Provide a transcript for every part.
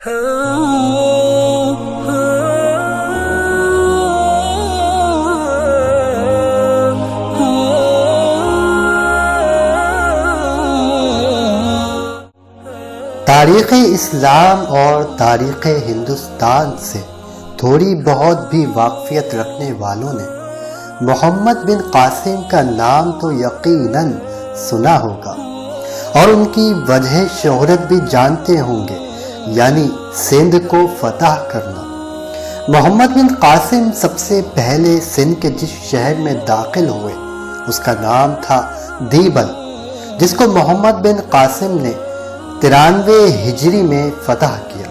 تاریخ اسلام اور تاریخ ہندوستان سے تھوڑی بہت بھی واقفیت رکھنے والوں نے محمد بن قاسم کا نام تو یقیناً سنا ہوگا اور ان کی وجہ شہرت بھی جانتے ہوں گے، یعنی سندھ کو فتح کرنا۔ محمد بن قاسم سب سے پہلے سندھ کے جس شہر میں داخل ہوئے اس کا نام تھا دیبل، جس کو محمد بن قاسم نے 93 ہجری میں فتح کیا۔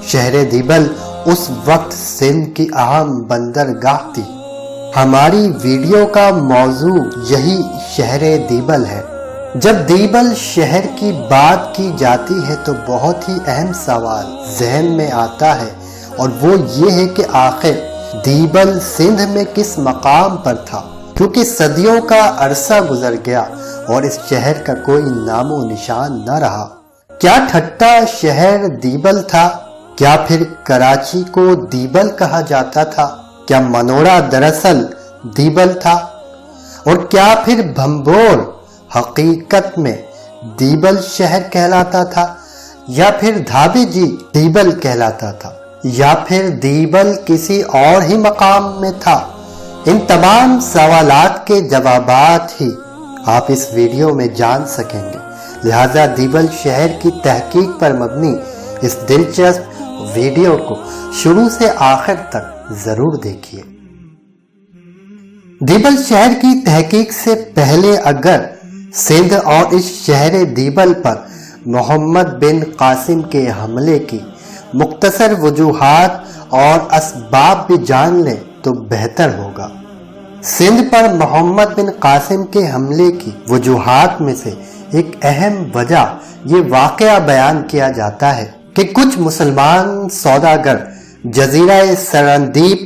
شہر دیبل اس وقت سندھ کی اہم بندرگاہ تھی۔ ہماری ویڈیو کا موضوع یہی شہر دیبل ہے۔ جب دیبل شہر کی بات کی جاتی ہے تو بہت ہی اہم سوال ذہن میں آتا ہے، اور وہ یہ ہے کہ آخر دیبل سندھ میں کس مقام پر تھا، کیونکہ صدیوں کا عرصہ گزر گیا اور اس شہر کا کوئی نام و نشان نہ رہا۔ کیا ٹھٹا شہر دیبل تھا؟ کیا پھر کراچی کو دیبل کہا جاتا تھا؟ کیا منوڑا دراصل دیبل تھا؟ اور کیا پھر بھمبور حقیقت میں دیبل شہر کہلاتا تھا، یا پھر دھابی جی دیبل کہلاتا تھا، یا پھر دیبل کسی اور ہی مقام میں تھا؟ ان تمام سوالات کے جوابات ہی آپ اس ویڈیو میں جان سکیں گے، لہذا دیبل شہر کی تحقیق پر مبنی اس دلچسپ ویڈیو کو شروع سے آخر تک ضرور دیکھیے۔ دیبل شہر کی تحقیق سے پہلے اگر سندھ اور اس شہر دیبل پر محمد بن قاسم کے حملے کی مختصر وجوہات اور اسباب بھی جان لیں تو بہتر ہوگا۔ سندھ پر محمد بن قاسم کے حملے کی وجوہات میں سے ایک اہم وجہ یہ واقعہ بیان کیا جاتا ہے کہ کچھ مسلمان سوداگر جزیرہ سرندیپ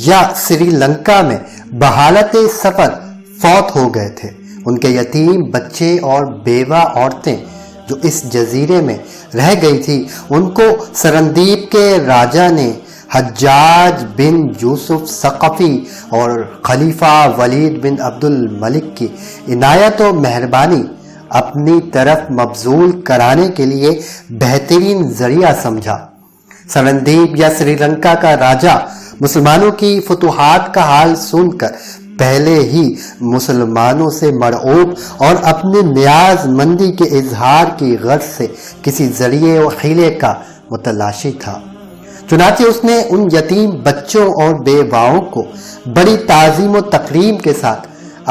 یا سری لنکا میں بحالت سفر فوت ہو گئے تھے۔ ان کے یتیم بچے اور بیوہ عورتیں جو اس جزیرے میں رہ گئی تھی، ان کو سرندیپ کے راجہ نے حجاج بن یوسف ثقفی اور خلیفہ ولید بن عبد الملک کی عنایت و مہربانی اپنی طرف مبذول کرانے کے لیے بہترین ذریعہ سمجھا۔ سرندیپ یا سری لنکا کا راجہ مسلمانوں کی فتوحات کا حال سن کر پہلے ہی مسلمانوں سے مرعوب اور اپنی نیاز مندی کے اظہار کی غرض سے کسی ذریعے و حیلے کا متلاشی تھا۔ چنانچہ اس نے ان یتیم بچوں اور بیواؤں کو بڑی تعظیم و تکریم کے ساتھ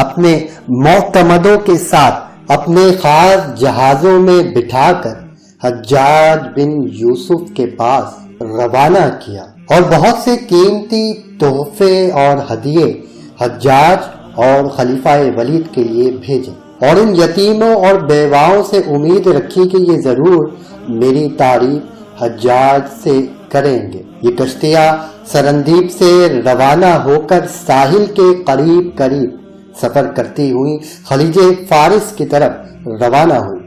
اپنے معتمدوں کے ساتھ اپنے خاص جہازوں میں بٹھا کر حجاج بن یوسف کے پاس روانہ کیا اور بہت سے قیمتی تحفے اور ہدیے حجاج اور خلیفہ ولید کے لیے بھیجے، اور ان یتیموں اور بیواؤں سے امید رکھی کہ یہ ضرور میری تعریف حجاج سے کریں گے۔ یہ کشتیاں سرندیپ سے روانہ ہو کر ساحل کے قریب قریب سفر کرتی ہوئی خلیج فارس کی طرف روانہ ہوئی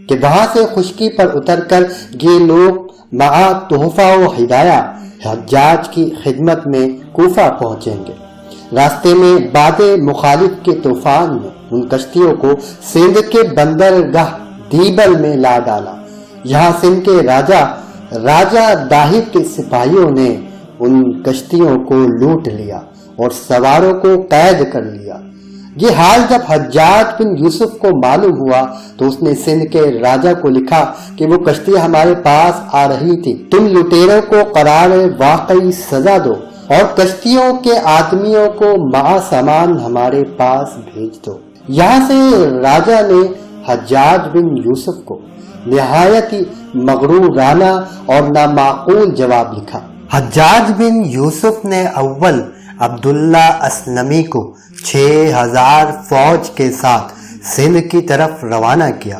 کہ وہاں سے خشکی پر اتر کر یہ لوگ مع تحفہ و ہدایہ حجاج کی خدمت میں کوفہ پہنچیں گے۔ راستے میں باد مخالف کے طوفان نے ان کشتیوں کو سندھ کے بندرگاہ دیبل میں لا ڈالا۔ یہاں سندھ کے راجہ داہر کے سپاہیوں نے ان کشتیوں کو لوٹ لیا اور سواروں کو قید کر لیا۔ یہ حال جب حجاج بن یوسف کو معلوم ہوا تو اس نے سندھ کے راجہ کو لکھا کہ وہ کشتی ہمارے پاس آ رہی تھی، تم لٹیروں کو قرار واقعی سزا دو اور کشتیوں کے آدمیوں کو مع سامان ہمارے پاس بھیج دو۔ یہاں سے راجہ نے حجاج بن یوسف کو نہایت ہی مغرورانہ اور نامعقول جواب لکھا۔ حجاج بن یوسف نے اول عبداللہ اسلمی کو 6000 فوج کے ساتھ سندھ کی طرف روانہ کیا۔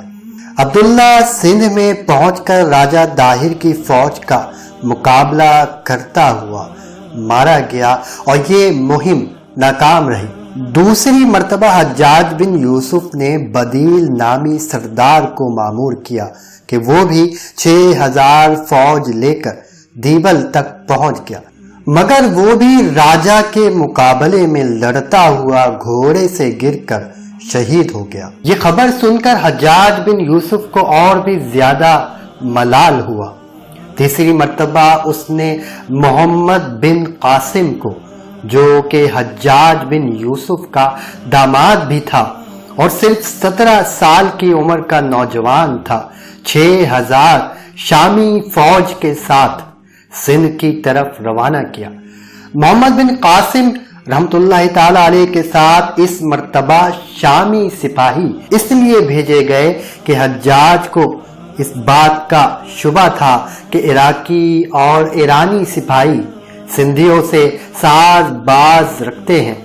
عبداللہ سندھ میں پہنچ کر راجہ داہر کی فوج کا مقابلہ کرتا ہوا مارا گیا اور یہ مہم ناکام رہی۔ دوسری مرتبہ حجاج بن یوسف نے بدیل نامی سردار کو مامور کیا کہ وہ بھی 6000 فوج لے کر دیبل تک پہنچ گیا، مگر وہ بھی راجہ کے مقابلے میں لڑتا ہوا گھوڑے سے گر کر شہید ہو گیا۔ یہ خبر سن کر حجاج بن یوسف کو اور بھی زیادہ ملال ہوا۔ تیسری مرتبہ اس نے محمد بن قاسم کو، جو کہ حجاج بن یوسف کا داماد بھی تھا اور صرف 17 سال کی عمر کا نوجوان تھا، 6000 شامی فوج کے ساتھ سندھ کی طرف روانہ کیا۔ محمد بن قاسم رحمت اللہ تعالی علیہ کے ساتھ اس مرتبہ شامی سپاہی اس لیے بھیجے گئے کہ حجاج کو اس بات کا شبہ تھا کہ عراقی اور ایرانی سپاہی سندھیوں سے ساز باز رکھتے ہیں۔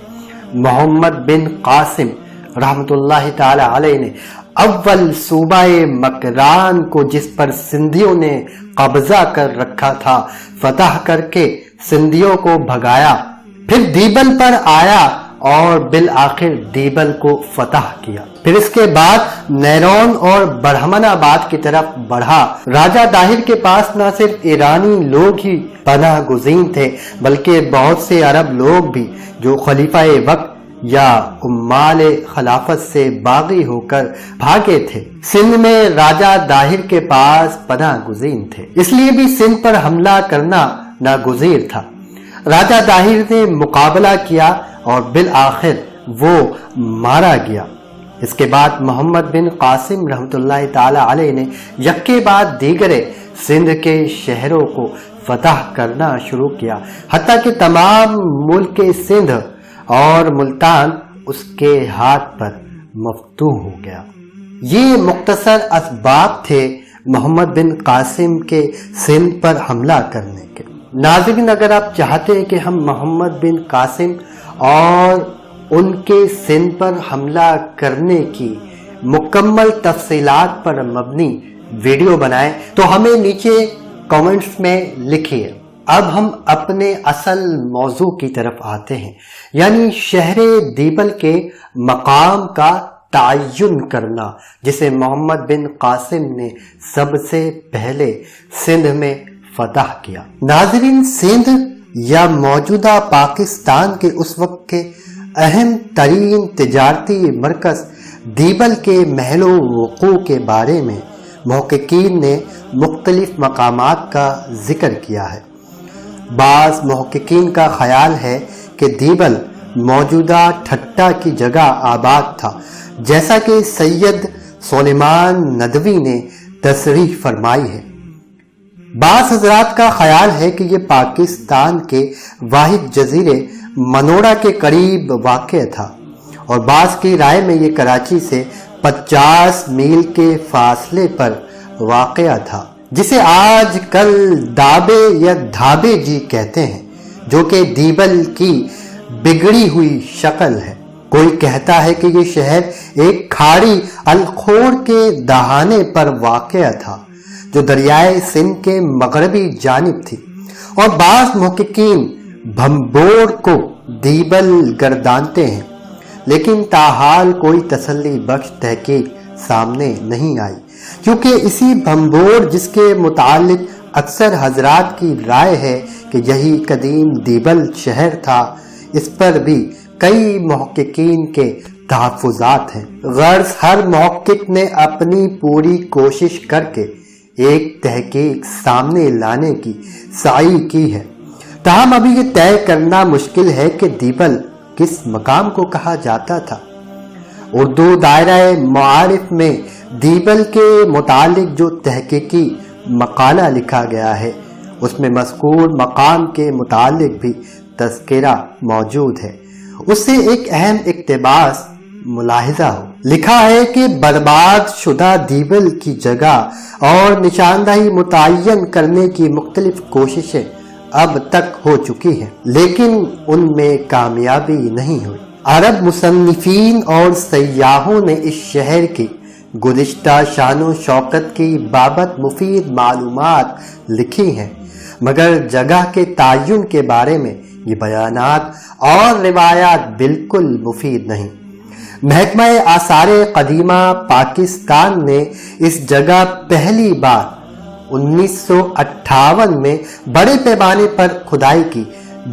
محمد بن قاسم رحمت اللہ تعالی علیہ نے اول صوبہ مکران کو، جس پر سندھیوں نے قبضہ کر رکھا تھا، فتح کر کے سندھیوں کو بھگایا، پھر دیبل پر آیا اور بالآخر دیبل کو فتح کیا۔ پھر اس کے بعد نیرون اور برہمن آباد کی طرف بڑھا۔ راجہ داہر کے پاس نہ صرف ایرانی لوگ ہی پناہ گزین تھے بلکہ بہت سے عرب لوگ بھی جو خلیفہ وقت یا عمال خلافت سے باغی ہو کر بھاگے تھے، سندھ میں راجہ داہر کے پاس پناہ گزین تھے، اس لیے بھی سندھ پر حملہ کرنا ناگزیر تھا۔ راجہ داہر نے مقابلہ کیا اور بالآخر وہ مارا گیا۔ اس کے بعد محمد بن قاسم رحمت اللہ تعالی علیہ نے یکے بعد دیگرے سندھ کے شہروں کو فتح کرنا شروع کیا، حتیٰ کہ تمام ملک سندھ اور ملتان اس کے ہاتھ پر مفتوح ہو گیا۔ یہ مختصر اسباب تھے محمد بن قاسم کے سندھ پر حملہ کرنے کے۔ ناظرین، اگر آپ چاہتے ہیں کہ ہم محمد بن قاسم اور ان کے سندھ پر حملہ کرنے کی مکمل تفصیلات پر مبنی ویڈیو بنائیں تو ہمیں نیچے کمنٹس میں لکھیے۔ اب ہم اپنے اصل موضوع کی طرف آتے ہیں، یعنی شہر دیبل کے مقام کا تعین کرنا، جسے محمد بن قاسم نے سب سے پہلے سندھ میں فتح کیا۔ ناظرین، سندھ یا موجودہ پاکستان کے اس وقت کے اہم ترین تجارتی مرکز دیبل کے محل وقوع کے بارے میں محققین نے مختلف مقامات کا ذکر کیا ہے۔ بعض محققین کا خیال ہے کہ دیبل موجودہ ٹھٹا کی جگہ آباد تھا، جیسا کہ سید سلیمان ندوی نے تصریح فرمائی ہے۔ بعض حضرات کا خیال ہے کہ یہ پاکستان کے واحد جزیرے منوڑا کے قریب واقع تھا، اور بعض کی رائے میں یہ کراچی سے 50 میل کے فاصلے پر واقع تھا، جسے آج کل دابے یا دھابے جی کہتے ہیں، جو کہ دیبل کی بگڑی ہوئی شکل ہے۔ کوئی کہتا ہے کہ یہ شہر ایک کھاڑی الخور کے دہانے پر واقع تھا جو دریائے سندھ کے مغربی جانب تھی، اور بعض محققین بھمبور کو دیبل گردانتے ہیں، لیکن تاحال کوئی تسلی بخش تحقیق سامنے نہیں آئی، کیونکہ اسی بھمبور جس کے متعلق اکثر حضرات کی رائے ہے کہ یہی قدیم دیبل شہر تھا، اس پر بھی کئی محققین کے تحفظات ہیں۔ غرض ہر محقق نے اپنی پوری کوشش کر کے ایک تحقیق سامنے لانے کی سعی کی ہے، تاہم ابھی یہ طے کرنا مشکل ہے کہ دیبل کس مقام کو کہا جاتا تھا۔ اردو دائرہ معارف میں دیبل کے متعلق جو تحقیقی مقالہ لکھا گیا ہے، اس میں مذکور مقام کے متعلق بھی تذکرہ موجود ہے۔ اس سے ایک اہم اقتباس ملاحظہ ہو۔ لکھا ہے کہ برباد شدہ دیبل کی جگہ اور نشاندہی متعین کرنے کی مختلف کوششیں اب تک ہو چکی ہیں، لیکن ان میں کامیابی نہیں ہوئی۔ عرب مصنفین اور سیاحوں نے اس شہر کی گزشتہ شان و شوکت کی بابت مفید معلومات لکھی ہیں، مگر جگہ کے تعین کے بارے میں یہ بیانات اور روایات بالکل مفید نہیں۔ محکمہ آثار قدیمہ پاکستان نے اس جگہ پہلی بار 1958 میں بڑے پیمانے پر کھدائی کی،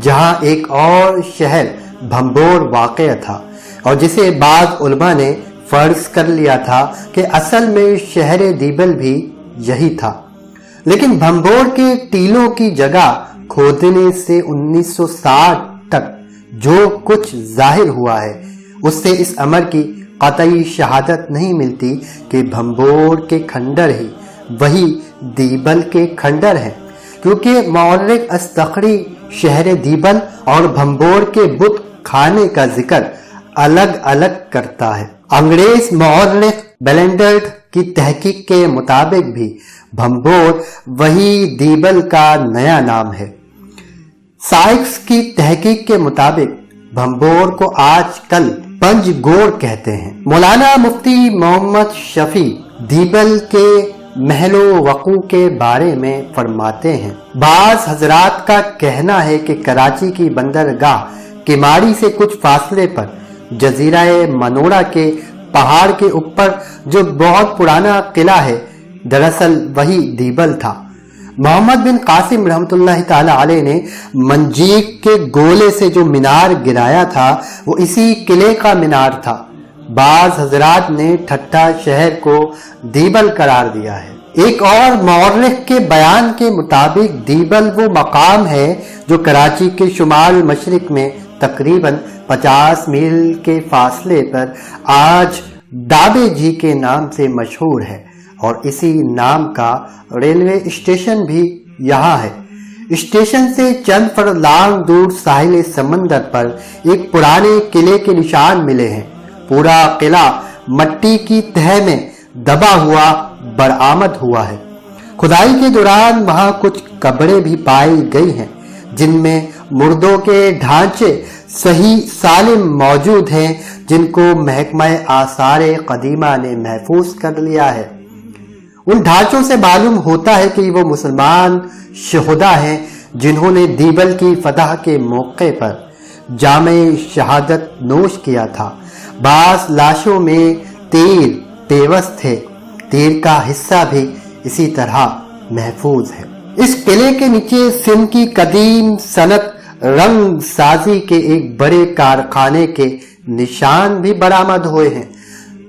جہاں ایک اور شہر بھمبور واقع تھا، اور جسے بعض علماء نے فرض کر لیا تھا کہ اصل میں شہر دیبل بھی یہی تھا۔ لیکن بھمبور کے ٹیلوں کی جگہ کھودنے سے 1960 تک جو کچھ ظاہر ہوا ہے، اس سے اس امر کی قطعی شہادت نہیں ملتی کہ بھمبور کے کھنڈر ہی وہی دیبل کے کھنڈر ہیں، کیونکہ مورخ استخری شہر دیبل اور بھمبور کے بت خانے کا ذکر الگ الگ کرتا ہے۔ انگریز مورخ بیلنڈرڈ کی تحقیق کے مطابق بھی بھمبور وہی دیبل کا نیا نام ہے۔ سائکس کی تحقیق کے مطابق بھمبور کو آج کل پنج گوڑ کہتے ہیں۔ مولانا مفتی محمد شفیع دیبل کے محل و وقوع کے بارے میں فرماتے ہیں، بعض حضرات کا کہنا ہے کہ کراچی کی بندرگاہ کماڑی سے کچھ فاصلے پر جزیرہ منوڑا کے پہاڑ کے اوپر جو بہت پرانا قلعہ ہے، دراصل وہی دیبل تھا۔ محمد بن قاسم رحمۃ اللہ تعالی علیہ نے منجیق کے گولے سے جو مینار گرایا تھا وہ اسی قلعے کا مینار تھا۔ بعض حضرات نے ٹھٹھا شہر کو دیبل قرار دیا ہے۔ ایک اور مورخ کے بیان کے مطابق دیبل وہ مقام ہے جو کراچی کے شمال مشرق میں تقریباً 50 میل کے فاصلے پر آج ڈابے جی کے نام سے مشہور ہے، اور اسی نام کا ریلوے اسٹیشن بھی یہاں ہے۔ اسٹیشن سے چند فرلانگ دور ساحل سمندر پر ایک پرانے قلعے کے نشان ملے ہیں۔ پورا قلعہ مٹی کی تہہ میں دبا ہوا برآمد ہوا ہے۔ کھدائی کے دوران وہاں کچھ قبریں بھی پائی گئی ہیں جن میں مردوں کے ڈھانچے صحیح سالم موجود ہیں، جن کو محکمہ آثار قدیمہ نے محفوظ کر لیا ہے۔ ان ڈھانچوں سے معلوم ہوتا ہے کہ وہ مسلمان شہداء ہیں جنہوں نے دیبل کی فتح کے موقع پر جام شہادت نوش کیا تھا۔ بعض لاشوں میں تیر پیوست تھے، تیر کا حصہ بھی اسی طرح محفوظ ہے۔ اس قلعے کے نیچے سندھ کی قدیم صنعت رنگ سازی کے ایک بڑے کارخانے کے نشان بھی برآمد ہوئے ہیں۔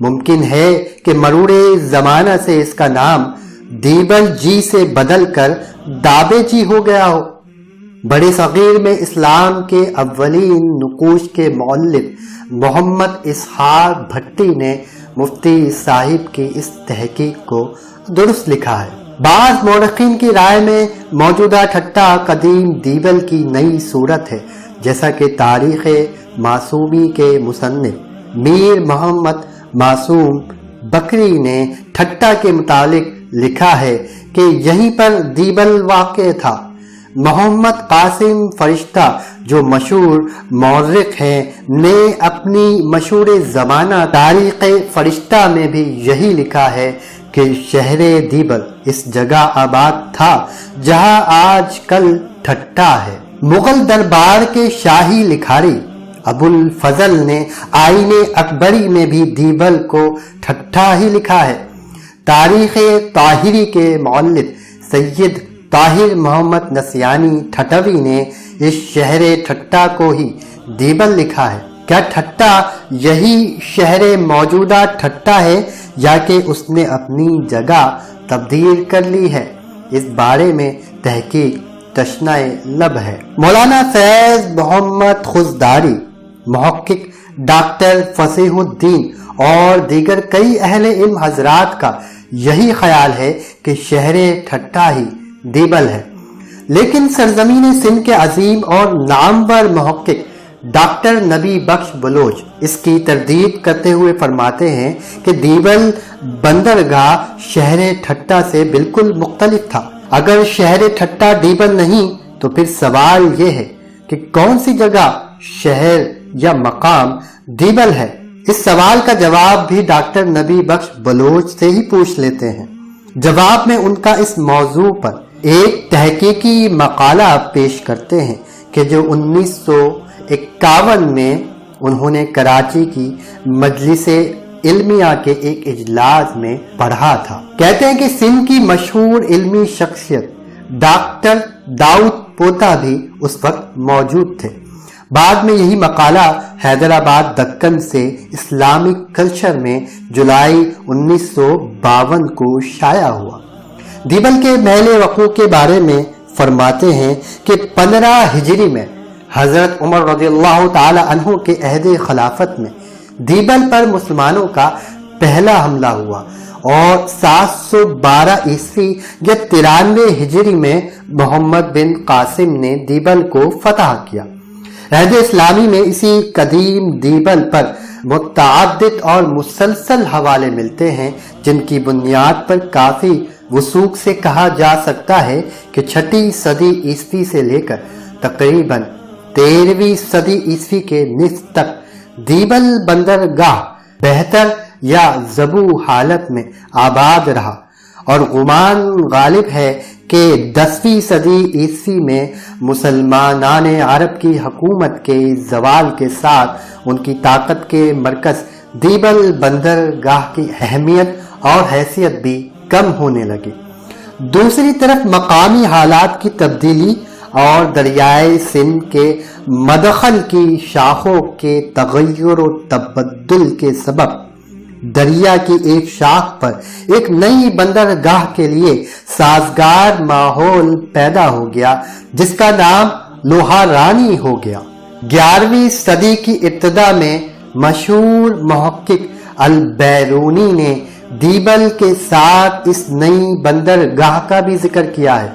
ممکن ہے کہ مرور زمانہ سے اس کا نام دیبل جی سے بدل کر دابے جی ہو گیا ہو۔ بڑے صغیر میں اسلام کے اولین نقوش کے مؤلف محمد اسحاق بھٹی نے مفتی صاحب کی اس تحقیق کو درست لکھا ہے۔ بعض مورخین کی رائے میں موجودہ ٹھٹھا قدیم دیبل کی نئی صورت ہے، جیسا کہ تاریخ معصومی کے مصنف میر محمد معصوم بکری نے ٹھٹھا کے متعلق لکھا ہے کہ یہیں پر دیبل واقع تھا۔ محمد قاسم فرشتہ جو مشہور مورخ ہیں نے اپنی مشہور زمانہ تاریخ فرشتہ میں بھی یہی لکھا ہے کہ شہر دیبل اس جگہ آباد تھا جہاں آج کل ٹھٹھا ہے۔ مغل دربار کے شاہی لکھاری ابو الفضل نے آئین اکبری میں بھی دیبل کو ٹھٹھا ہی لکھا ہے۔ تاریخ طاہری کے مؤلف سید طاہر محمد نسیانی ٹھٹوی نے اس شہر ٹھٹھا کو ہی دیبل لکھا ہے۔ کیا ٹھٹھا یہی شہر موجودہ ٹھٹھا ہے یا کہ اس نے اپنی جگہ تبدیل کر لی ہے؟ اس بارے میں تحقیق تشنہ لب ہے۔ مولانا فیض محمد خضداری، محقق ڈاکٹر فصیح الدین اور دیگر کئی اہل علم حضرات کا یہی خیال ہے کہ شہر ٹھٹھا ہی دیبل ہے، لیکن سرزمین سندھ کے عظیم اور نامور محقق ڈاکٹر نبی بخش بلوچ اس کی تردید کرتے ہوئے فرماتے ہیں کہ دیبل بندرگاہ شہر ٹھٹھا سے بالکل مختلف تھا۔ اگر شہر ٹھٹھا دیبل نہیں تو پھر سوال یہ ہے کہ کون سی جگہ شہر یا مقام دیبل ہے؟ اس سوال کا جواب بھی ڈاکٹر نبی بخش بلوچ سے ہی پوچھ لیتے ہیں۔ جواب میں ان کا اس موضوع پر ایک تحقیقی مقالہ پیش کرتے ہیں کہ جو 1951 میں انہوں نے کراچی کی مجلس علمیہ کے ایک اجلاس میں پڑھا تھا۔ کہتے ہیں کہ سندھ کی مشہور علمی شخصیت ڈاکٹر داؤد پوتا بھی اس وقت موجود تھے۔ بعد میں یہی مقالہ حیدرآباد دکن سے اسلامک کلچر میں جولائی 1952 کو شائع ہوا۔ دیبل کے محل وقوع کے بارے میں فرماتے ہیں کہ 15 ہجری میں حضرت عمر رضی اللہ تعالی عنہ کے عہد خلافت میں دیبل پر مسلمانوں کا پہلا حملہ ہوا اور 712 عیسوی یا 93 ہجری میں محمد بن قاسم نے دیبل کو فتح کیا۔ عہد اسلامی میں اسی قدیم دیبل پر متعدد اور مسلسل حوالے ملتے ہیں، جن کی بنیاد پر کافی وثوق سے کہا جا سکتا ہے کہ 6 صدی عیسوی سے لے کر تقریباً 13ویں صدی عیسوی کے نصف تک دیبل بندرگاہ بہتر یا زبو حالت میں آباد رہا، اور گمان غالب ہے کہ 10ویں صدی عیسوی میں مسلمانان عرب کی حکومت کے زوال کے ساتھ ان کی طاقت کے مرکز دیبل بندرگاہ کی اہمیت اور حیثیت بھی کم ہونے لگی۔ دوسری طرف مقامی حالات کی تبدیلی اور دریائے سندھ کے مدخل کی شاخوں کے تغیر و تبدل کے سبب دریا کی ایک شاخ پر ایک نئی بندرگاہ کے لیے سازگار ماحول پیدا ہو گیا، جس کا نام لوہارانی ہو گیا۔ 11ویں صدی کی ابتدا میں مشہور محقق البیرونی نے دیبل کے ساتھ اس نئی بندرگاہ کا بھی ذکر کیا ہے۔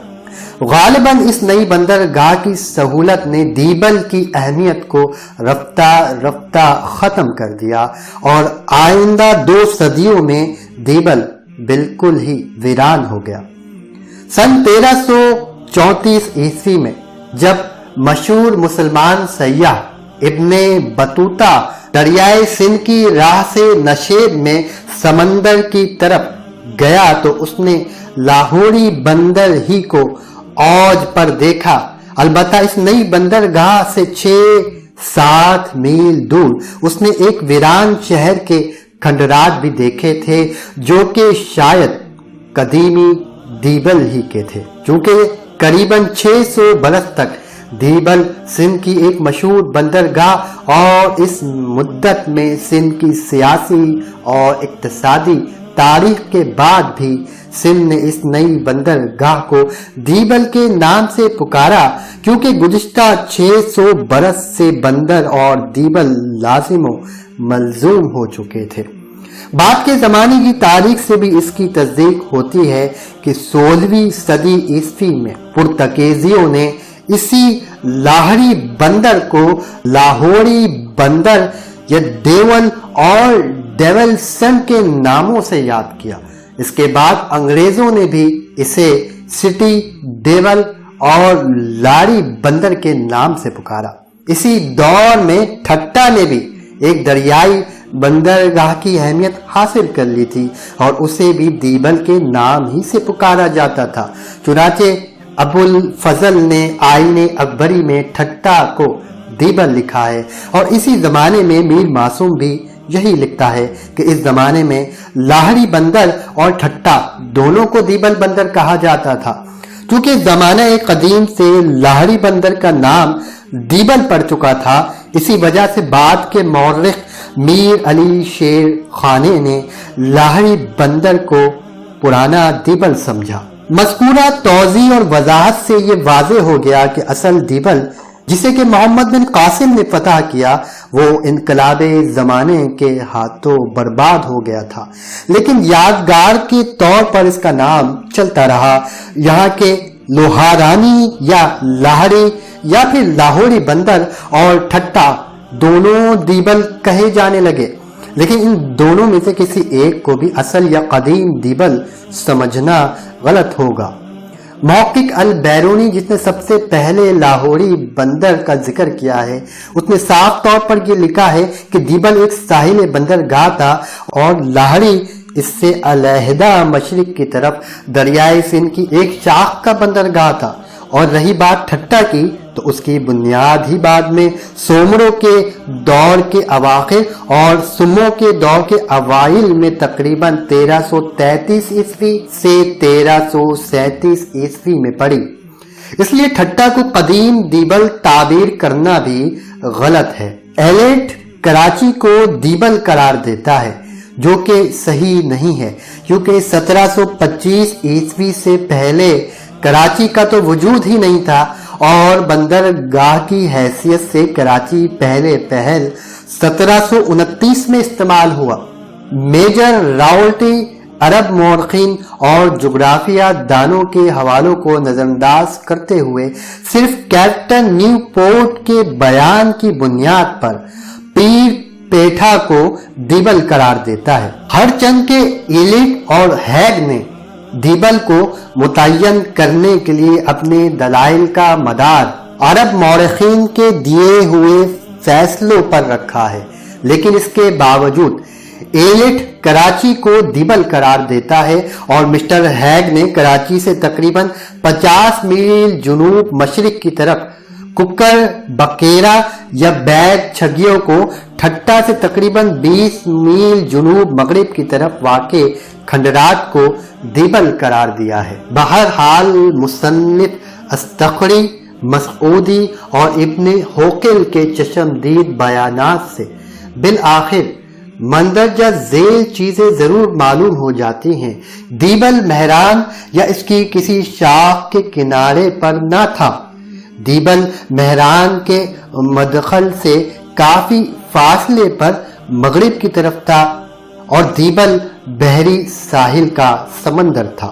غالباً اس نئی بندرگاہ کی سہولت نے دیبل کی اہمیت کو رفتہ رفتہ ختم کر دیا اور آئندہ 2 صدیوں میں دیبل بالکل ہی ویران ہو گیا۔ سن 1334 عیسوی میں جب مشہور مسلمان سیاح ابن بطوطہ دریائے سندھ کی راہ سے نشیب میں سمندر کی طرف گیا تو اس نے لاہوری بندر ہی کو اوج پر دیکھا۔ البتہ اس نئی بندرگاہ سے 6-7 میل دور اس نے ایک ویران شہر کے کھنڈرات بھی دیکھے تھے، جو کہ شاید قدیمی دیبل ہی کے تھے، چونکہ قریباً 600 برس تک دیبل سندھ کی ایک مشہور بندرگاہ اور اس مدت میں سندھ کی سیاسی اور اقتصادی تاریخ کے بعد بھی سندھ نے اس نئی بندرگاہ کو دیبل کے نام سے پکارا، کیونکہ گزشتہ 600 برس سے بندر اور دیبل لازم و ملزوم ہو چکے تھے۔ بعد کے زمانے کی تاریخ سے بھی اس کی تصدیق ہوتی ہے کہ 16ویں صدی عیسوی میں پرتگیزیوں نے اسی لاہری بندر کو لاہوری بندر یا ڈیول اور ڈیولسن کے ناموں سے یاد کیا۔ اس کے بعد انگریزوں نے بھی اسے سٹی ڈیول اور لاڑی بندر کے نام سے پکارا۔ اسی دور میں ٹھٹا نے بھی ایک دریائی بندرگاہ کی اہمیت حاصل کر لی تھی اور اسے بھی دیبل کے نام ہی سے پکارا جاتا تھا۔ چنانچہ ابو الفضل نے آئین اکبری میں ٹھٹا کو دیبل لکھا ہے، اور اسی زمانے میں میر معصوم بھی یہی لکھتا ہے کہ اس زمانے میں لاہڑی بندر اور ٹھٹا دونوں کو دیبل بندر کہا جاتا تھا۔ چونکہ زمانہ قدیم سے لاہڑی بندر کا نام دیبل پڑ چکا تھا، اسی وجہ سے بعد کے مورخ میر علی شیر خانے نے لاہڑی بندر کو پرانا دیبل سمجھا۔ مذکورہ توضیح اور وضاحت سے یہ واضح ہو گیا کہ اصل دیبل جسے کہ محمد بن قاسم نے فتح کیا وہ انقلاب زمانے کے ہاتھوں برباد ہو گیا تھا، لیکن یادگار کے طور پر اس کا نام چلتا رہا۔ یہاں کے لوہارانی یا لاہڑی یا پھر لاہوری بندر اور ٹھٹا دونوں دیبل کہے جانے لگے، لیکن ان دونوں میں سے کسی ایک کو بھی اصل یا قدیم دیبل سمجھنا غلط ہوگا۔ محقق البیرونی جس نے سب سے پہلے لاہوری بندر کا ذکر کیا ہے، اس نے صاف طور پر یہ لکھا ہے کہ دیبل ایک ساحل بندرگاہ تھا اور لاہڑی اس سے علیحدہ مشرق کی طرف دریائے سندھ کی ایک شاخ کا بندرگاہ تھا۔ اور رہی بات ٹھٹا کی تو اس کی بنیاد ہی بعد میں سومروں کے دور کے اواخر اور سموں کے دور کے اوائل میں تقریباً 1333 عیسوی سے 1337 عیسوی میں پڑی۔ اس لیے ٹھٹا کو قدیم دیبل تعبیر کرنا بھی غلط ہے۔ ایلیٹ کراچی کو دیبل قرار دیتا ہے، جو کہ صحیح نہیں ہے، کیونکہ 1725 عیسوی سے پہلے کراچی کا تو وجود ہی نہیں تھا، اور بندرگاہ کی حیثیت سے کراچی پہلے 1729 میں استعمال ہوا۔ میجر راولٹی عرب مورخین اور جغرافیہ دانوں کے حوالوں کو نظر انداز کرتے ہوئے صرف کیپٹن نیو پورٹ کے بیان کی بنیاد پر پیر پیٹھا کو دیبل قرار دیتا ہے۔ ہر چند کے ایلیٹ اور ہیگ نے دیبل کو متعین کرنے کے لیے اپنے دلائل کا مدار عرب مورخین کے دیے ہوئے فیصلوں پر رکھا ہے، لیکن اس کے باوجود ایلیٹ کراچی کو دیبل قرار دیتا ہے، اور مسٹر ہیگ نے کراچی سے تقریباً 50 میل جنوب مشرق کی طرف ککر بکیرا یا بیگ چھگیوں کو ٹھٹا سے تقریباً 20 میل جنوب مغرب کی طرف واقع کھنڈرات کو دیبل قرار دیا ہے۔ بہرحال مصنف استخری، مسعودی اور ابن ہوکل کے چشمدید بیانات سے بالآخر مندرجہ ذیل چیزیں ضرور معلوم ہو جاتی ہیں۔ دیبل مہران یا اس کی کسی شاخ کے کنارے پر نہ تھا، دیبل مہران کے مدخل سے کافی فاصلے پر مغرب کی طرف تھا، اور دیبل بحری ساحل کا سمندر تھا۔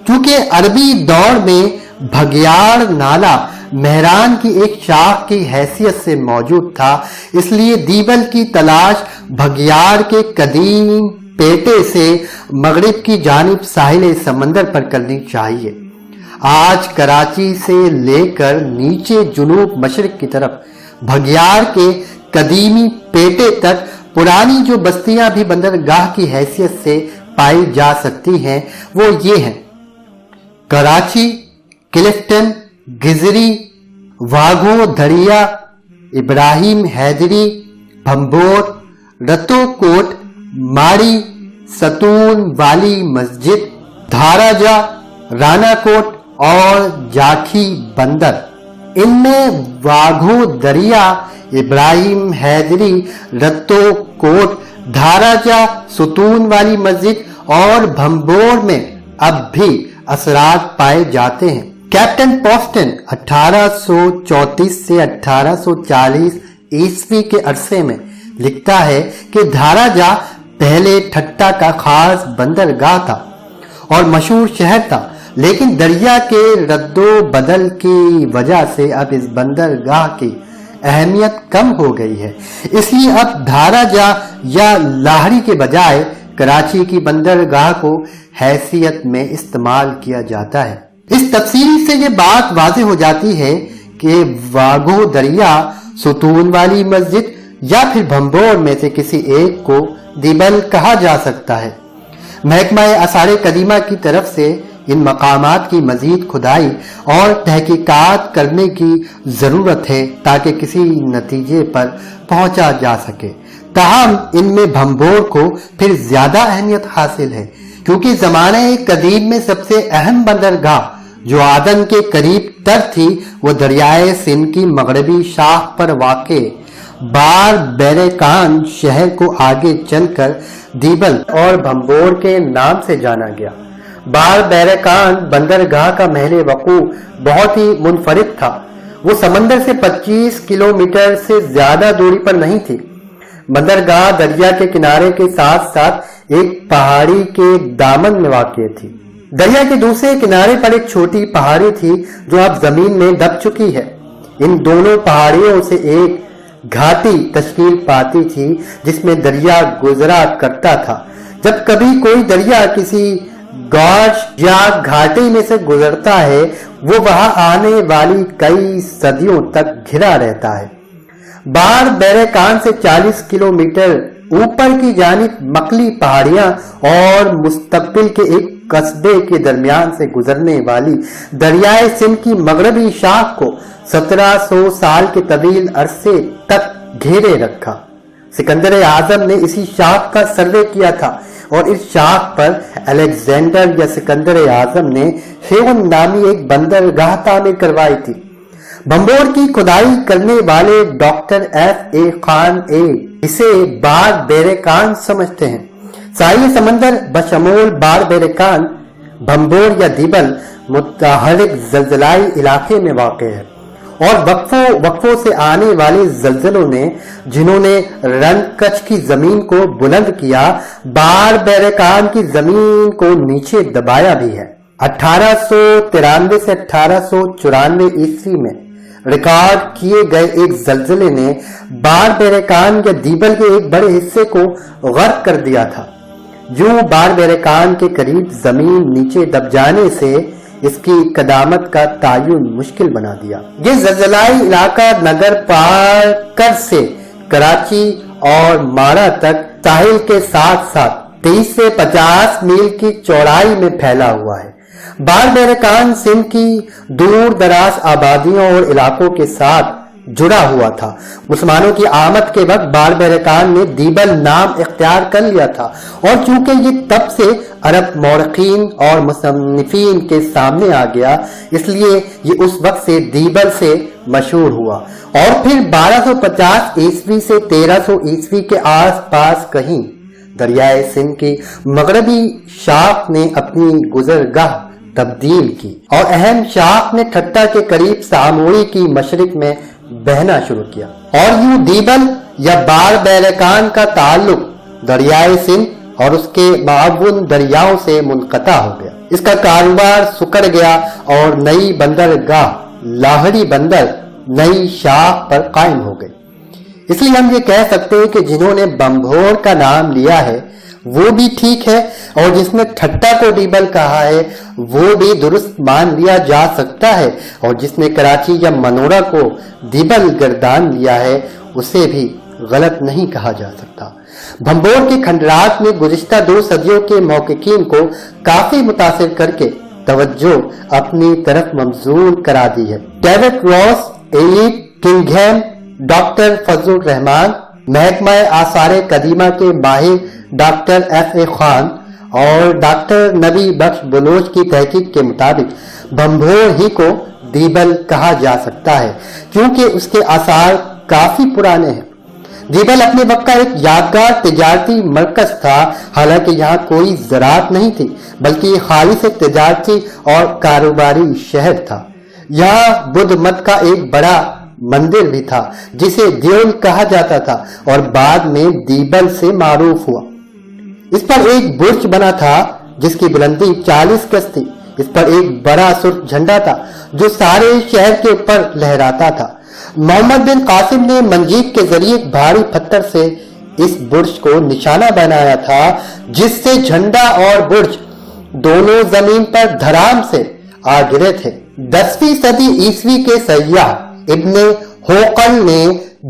چونکہ عربی دور میں بھگیاڑ نالا مہران کی ایک شاخ کی حیثیت سے موجود تھا، اس لیے دیبل کی تلاش بھگیاڑ کے قدیم پیٹے سے مغرب کی جانب ساحل سمندر پر کرنی چاہیے۔ آج کراچی سے لے کر نیچے جنوب مشرق کی طرف بھگیاڑ کے قدیمی پیٹے تک پرانی جو بستیاں بھی بندرگاہ کی حیثیت سے پائی جا سکتی ہیں وہ یہ ہیں: کراچی، کلفٹن، گزری، واگھو دریا، ابراہیم حیدری، بھمبور، رتو کوٹ، ماڑی، ستون والی مسجد، دھاراجا، رانا کوٹ اور جاکھی بندر۔ ان میں واگھو دریا، ابراہیم حیدری، رتو کوٹ، دھاراجا، ستون والی مسجد اور بھمبور میں اب بھی اثرات پائے جاتے ہیں۔ کیپٹن پوسٹن 1834 سے 1840 عیسوی کے عرصے میں لکھتا ہے کہ دھاراجا پہلے ٹھٹا کا خاص بندرگاہ تھا اور مشہور شہر تھا، لیکن دریا کے رد و بدل کی وجہ سے اب اس بندرگاہ کی اہمیت کم ہو گئی ہے، اس لیے اب دھاراجا یا لاہڑی کے بجائے کراچی کی بندرگاہ کو حیثیت میں استعمال کیا جاتا ہے۔ اس تفصیل سے یہ بات واضح ہو جاتی ہے کہ واگھو دریا، ستون والی مسجد یا پھر بھمبور میں سے کسی ایک کو دیبل کہا جا سکتا ہے۔ محکمہ آثار قدیمہ کی طرف سے ان مقامات کی مزید کھدائی اور تحقیقات کرنے کی ضرورت ہے تاکہ کسی نتیجے پر پہنچا جا سکے۔ تاہم ان میں بھمبور کو پھر زیادہ اہمیت حاصل ہے، کیونکہ زمانہ قدیم میں سب سے اہم بندرگاہ جو عدن کے قریب تر تھی وہ دریائے سندھ کی مغربی شاخ پر واقع بار بیرکان شہر کو آگے چل کر دیبل اور بھمبور کے نام سے جانا گیا۔ بار بیرکان بندرگاہ کا محل وقوع بہت ہی منفرد تھا، وہ سمندر سے 25 کلومیٹر سے زیادہ دوری پر نہیں تھی۔ بندرگاہ دریا کے کنارے کے ساتھ ساتھ ایک پہاڑی کے دامن میں واقع تھی۔ دریا کے دوسرے کنارے پر ایک چھوٹی پہاڑی تھی جو اب زمین میں دب چکی ہے۔ ان دونوں پہاڑیوں سے ایک گھاٹی تشکیل پاتی تھی جس میں دریا گزرا کرتا تھا۔ جب کبھی کوئی دریا کسی گوش یا گھاٹی میں سے گزرتا ہے وہ وہاں آنے والی کئی صدیوں تک گھرا رہتا ہے۔ بار بیرکان سے 40 کلومیٹر اوپر کی جانب مکلی پہاڑیاں اور مستقبل کے ایک قصبے کے درمیان سے گزرنے والی دریائے سندھ کی مغربی شاخ کو 1700 سال کے طویل عرصے تک گھیرے رکھا۔ سکندر اعظم نے اسی شاخ کا سروے کیا تھا اور اس شاخ پر الیگزینڈر یا سکندر اعظم نے فیون نامی ایک بندرگاہ تعمیر کروائی تھی۔ بھمبور کی کھدائی کرنے والے ڈاکٹر FA خان اسے بار بیرکان سمجھتے ہیں۔ ساحلی سمندر بشمول بار بیرکان بھمبور یا دیبل متحرک زلزلائی علاقے میں واقع ہے، اور وقفوں سے آنے والے زلزلوں نے جنہوں نے رن کچھ کی زمین کو بلند کیا، بار بیرکان کی زمین کو نیچے دبایا بھی ہے۔ 1893 سے 1894 عیسوی میں ریکارڈ کیے گئے ایک زلزلے نے بار بیرکان یا دیبل کے ایک بڑے حصے کو غرق کر دیا تھا۔ یوں بار بیرکان کے قریب زمین نیچے دب جانے سے اس کی قدامت کا تعین مشکل بنا دیا۔ یہ زلزلائی علاقہ نگر پارکر سے کراچی اور مارا تک ساحل کے ساتھ ساتھ 30 سے 50 میل کی چوڑائی میں پھیلا ہوا ہے۔ بار بیرکان سندھ کی دور دراز آبادیوں اور علاقوں کے ساتھ جڑا ہوا تھا۔ مسلمانوں کی آمد کے وقت بار بیرکان نے دیبل نام اختیار کر لیا تھا، اور چونکہ یہ تب سے عرب مورخین اور مصنفین کے سامنے آ گیا، اس لیے یہ اس وقت سے دیبل سے مشہور ہوا، اور پھر 1250 عیسوی سے 1300 عیسوی کے آس پاس کہیں دریائے سندھ کی مغربی شاخ نے اپنی گزرگاہ تبدیل کی، اور اہم شاخ نے ٹھٹا کے قریب ساموئی کی مشرق میں بہنا شروع کیا، اور یوں دیبل یا بار بیرکان کا تعلق دریائے سندھ اور اس کے معاون دریاؤں سے منقطع ہو گیا۔ اس کا کاروبار سکڑ گیا اور نئی بندرگاہ لاہڑی بندر نئی شاخ پر قائم ہو گئی۔ اس لیے ہم یہ کہہ سکتے ہیں کہ جنہوں نے بمبھور کا نام لیا ہے وہ بھی ٹھیک ہے، اور جس نے ٹھٹا کو دیبل کہا ہے وہ بھی درست مان لیا جا سکتا ہے، اور جس نے کراچی یا منورہ کو دیبل گردان لیا ہے اسے بھی غلط نہیں کہا جا سکتا۔ بھمبور کے کھنڈرات نے گزشتہ 2 صدیوں کے محققین کو کافی متاثر کر کے توجہ اپنی طرف مبذول کرا دی ہے۔ ڈیوڈ راس، ایلیٹ کنگھیم، ڈاکٹر فضل الرحمان، محکمہ آثار قدیمہ کے ماہر ڈاکٹر FA خان اور ڈاکٹر نبی بخش بلوچ کی تحقیق کے مطابق بھمبور ہی کو دیبل کہا جا سکتا ہے، کیونکہ اس کے آثار کافی پرانے ہیں۔ دیبل اپنے وقت کا ایک یادگار تجارتی مرکز تھا، حالانکہ یہاں کوئی زراعت نہیں تھی، بلکہ یہ خالص ایک تجارتی اور کاروباری شہر تھا۔ یہاں بدھ مت کا ایک بڑا مندر بھی تھا جسے دیول کہا جاتا تھا، اور بعد میں دیبل سے معروف ہوا۔ اس پر ایک برج بنا تھا جس کی بلندی 40 گز تھی۔ اس پر ایک بڑا سرخ جھنڈا تھا جو سارے شہر کے اوپر لہراتا تھا۔ محمد بن قاسم نے منجیق کے ذریعے ایک بھاری پتھر سے اس برج کو نشانہ بنایا تھا، جس سے جھنڈا اور برج دونوں زمین پر دھرام سے آ گرے تھے۔ 10ویں صدی عیسوی کے سیاح ابن ہوقل نے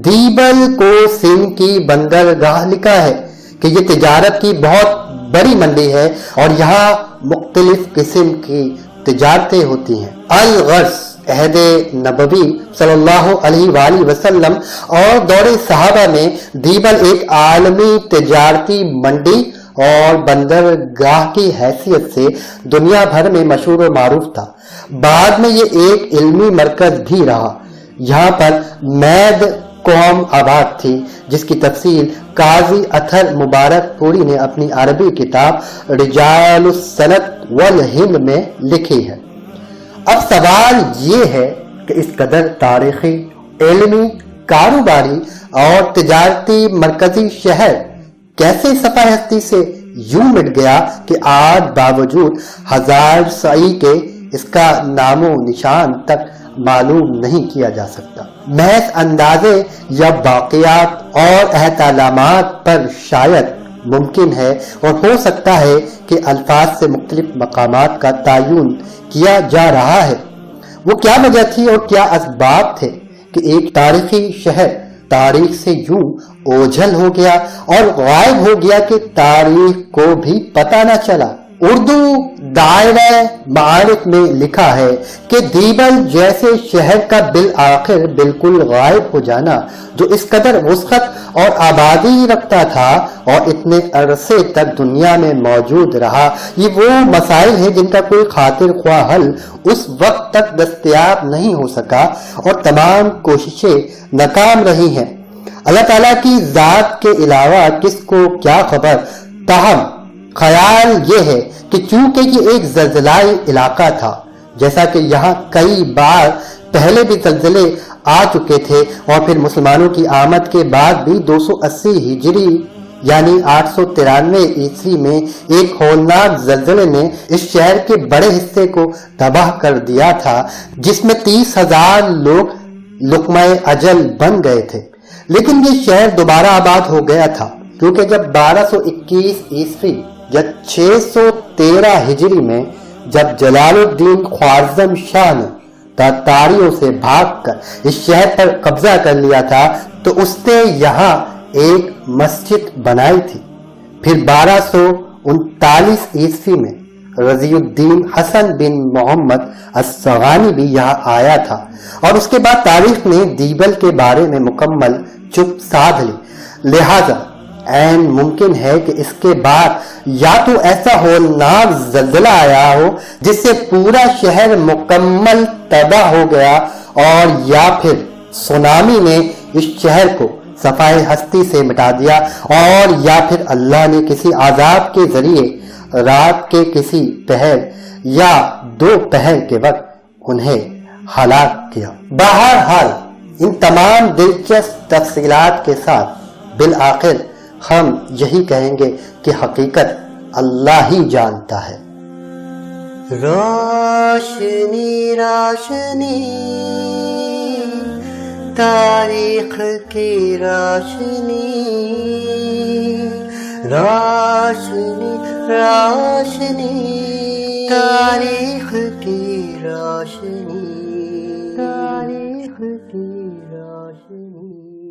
دیبل کو سندھ کی بندرگاہ لکھا ہے کہ یہ تجارت کی بہت بڑی منڈی ہے اور یہاں مختلف قسم کی تجارتیں ہوتی ہیں۔ الغرض عہد نبوی صلی اللہ علیہ وآلہ وسلم اور دور صحابہ میں دیبل ایک عالمی تجارتی منڈی اور بندرگاہ کی حیثیت سے دنیا بھر میں مشہور و معروف تھا۔ بعد میں یہ ایک علمی مرکز بھی رہا۔ یہاں پر مید قوم آباد تھی جس کی تفصیل قاضی اطہر مبارک پوری نے اپنی عربی کتاب رجال السنت والہند میں لکھی ہے۔ اب سوال یہ ہے کہ اس قدر تاریخی، علمی، کاروباری اور تجارتی مرکزی شہر کیسے صفحہ ہستی سے یوں مٹ گیا کہ آج باوجود ہزار سعی کے اس کا نام و نشان تک معلوم نہیں کیا جا سکتا۔ محض اندازے یا واقعات اور احتمالات پر شاید ممکن ہے اور ہو سکتا ہے کہ الفاظ سے مختلف مقامات کا تعین کیا جا رہا ہے۔ وہ کیا وجہ تھی اور کیا اسباب تھے کہ ایک تاریخی شہر تاریخ سے یوں اوجھل ہو گیا اور غائب ہو گیا کہ تاریخ کو بھی پتہ نہ چلا۔ اردو دائرہ معارف میں لکھا ہے کہ دیبل جیسے شہر کا بالآخر بالکل غائب ہو جانا، جو اس قدر وسعت اور آبادی رکھتا تھا اور اتنے عرصے تک دنیا میں موجود رہا، یہ وہ مسائل ہیں جن کا کوئی خاطر خواہ حل اس وقت تک دستیاب نہیں ہو سکا اور تمام کوششیں ناکام رہی ہیں۔ اللہ تعالیٰ کی ذات کے علاوہ کس کو کیا خبر؟ تاہم خیال یہ ہے کہ چونکہ یہ ایک زلزلائی علاقہ تھا، جیسا کہ یہاں کئی بار پہلے بھی زلزلے آ چکے تھے اور پھر مسلمانوں کی آمد کے بعد بھی 280 ہجری یعنی 893 عیسوی میں ایک ہولناک زلزلے نے اس شہر کے بڑے حصے کو تباہ کر دیا تھا، جس میں 30,000 لوگ لقمہ اجل بن گئے تھے۔ لیکن یہ شہر دوبارہ آباد ہو گیا تھا، کیونکہ جب 1221 عیسوی یا 613 ہجری میں جب جلال الدین خوارزم شاہ نے تاتاریوں سے بھاگ کر اس شہر پر قبضہ کر لیا تھا تو اس نے یہاں ایک مسجد بنائی تھی۔ پھر 1239 عیسوی میں رضی الدین حسن بن محمد الصغانی بھی یہاں آیا تھا، اور اس کے بعد تاریخ نے دیبل کے بارے میں مکمل چپ سادھ لی۔ لہذا عین ممکن ہے کہ اس کے بعد یا تو ایسا ہولناک زلزلہ آیا ہو جس سے پورا شہر مکمل تباہ ہو گیا، اور یا پھر سونامی نے اس شہر کو صفائے ہستی سے مٹا دیا، اور یا پھر اللہ نے کسی عذاب کے ذریعے رات کے کسی پہر یا دوپہر کے وقت انہیں ہلاک کیا۔ بہرحال ان تمام دلچسپ تفصیلات کے ساتھ بالآخر ہم یہی کہیں گے کہ حقیقت اللہ ہی جانتا ہے۔ روشنی روشنی تاریخ کی روشنی، روشنی روشنی تاریخ کی روشنی، تاریخ کی روشنی۔